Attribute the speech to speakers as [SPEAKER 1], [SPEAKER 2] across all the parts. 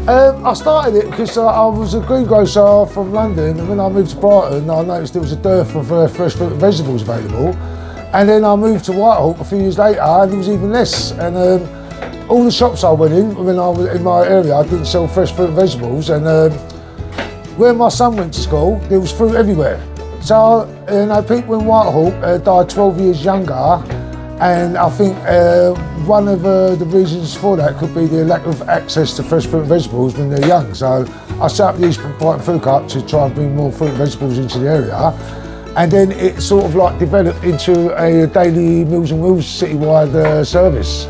[SPEAKER 1] I started it because I was a greengrocer from London, and when I moved to Brighton I noticed there was a dearth of fresh fruit and vegetables available, and then I moved to Whitehall a few years later and there was even less, and all the shops I went in when I was in my area I didn't sell fresh fruit and vegetables, and where my son went to school there was fruit everywhere. So people in Whitehall died 12 years younger, and I think one of the reasons for that could be the lack of access to fresh fruit and vegetables when they're young. So I set up the East Brighton Food Co-op to try and bring more fruit and vegetables into the area, and then it sort of like developed into a daily Meals and Wheels citywide service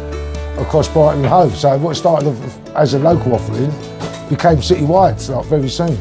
[SPEAKER 1] across Brighton and Hove. So what started off as a local offering became citywide like very soon.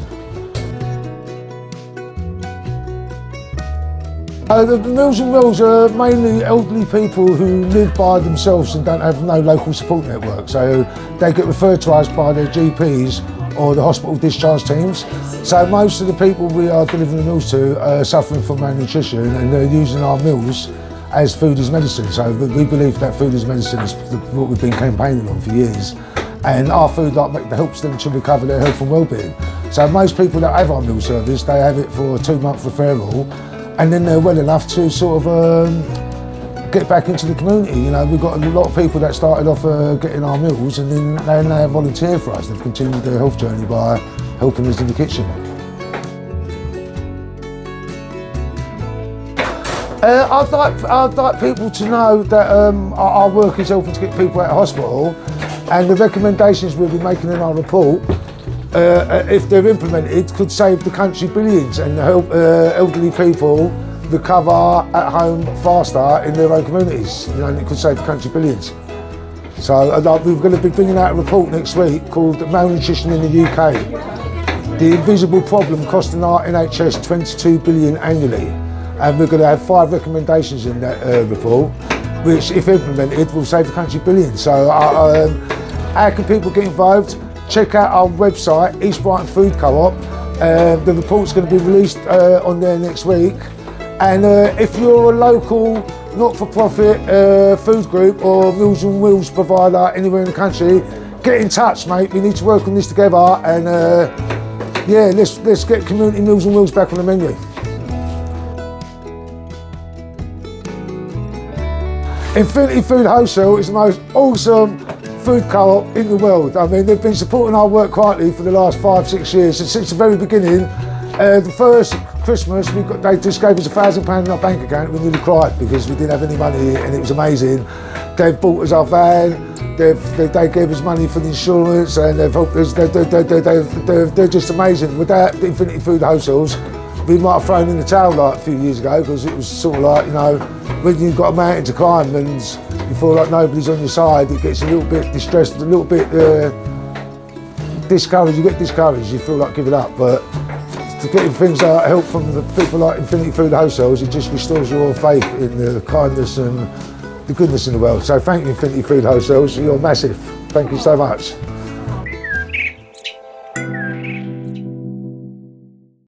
[SPEAKER 1] The Meals and Wheels are mainly elderly people who live by themselves and don't have no local support network. So they get referred to us by their GPs or the hospital discharge teams. So most of the people we are delivering the meals to are suffering from malnutrition, and they're using our meals as food is medicine. So we believe that food is medicine is what we've been campaigning on for years. And our food helps them to recover their health and well-being. So most people that have our meal service, they have it for a 2-month referral, and then they're well enough to sort of get back into the community. You know, we've got a lot of people that started off getting our meals, and then they volunteer for us. They've continued their health journey by helping us in the kitchen. I'd like people to know that our work is helping to get people out of hospital, and the recommendations we'll be making in our report, if they're implemented, could save the country billions and help elderly people recover at home faster in their own communities. You know, and it could save the country billions. So we're going to be bringing out a report next week called Malnutrition in the UK. The invisible problem costing our NHS 22 billion annually. And we're going to have 5 recommendations in that report, which, if implemented, will save the country billions. So how can people get involved? Check out our website, East Brighton Food Co-op. The report's going to be released on there next week. And if you're a local not-for-profit food group or Meals and Wheels provider anywhere in the country, get in touch, mate. We need to work on this together, and yeah, let's get community Meals and Wheels back on the menu. Infinity Food Wholesale is the most awesome food co-op in the world. I mean, they've been supporting our work quietly for the last 5-6 years, and since the very beginning. The first Christmas they just gave us £1,000 in our bank account. We nearly cried because we didn't have any money, and it was amazing. They've bought us our van, they gave us money for the insurance, and they've helped us. They're just amazing. Without the Infinity Food Wholesales, we might have thrown in the towel like a few years ago, because it was sort of like, you know, when you've got a mountain to climb and you feel like nobody's on your side, it gets a little bit distressed, a little bit discouraged. You get discouraged, you feel like giving up, but to getting things like help from the people like Infinity Food Wholesales, it just restores your faith in the kindness and the goodness in the world. So thank you, Infinity Food Wholesales, you're massive. Thank you so much.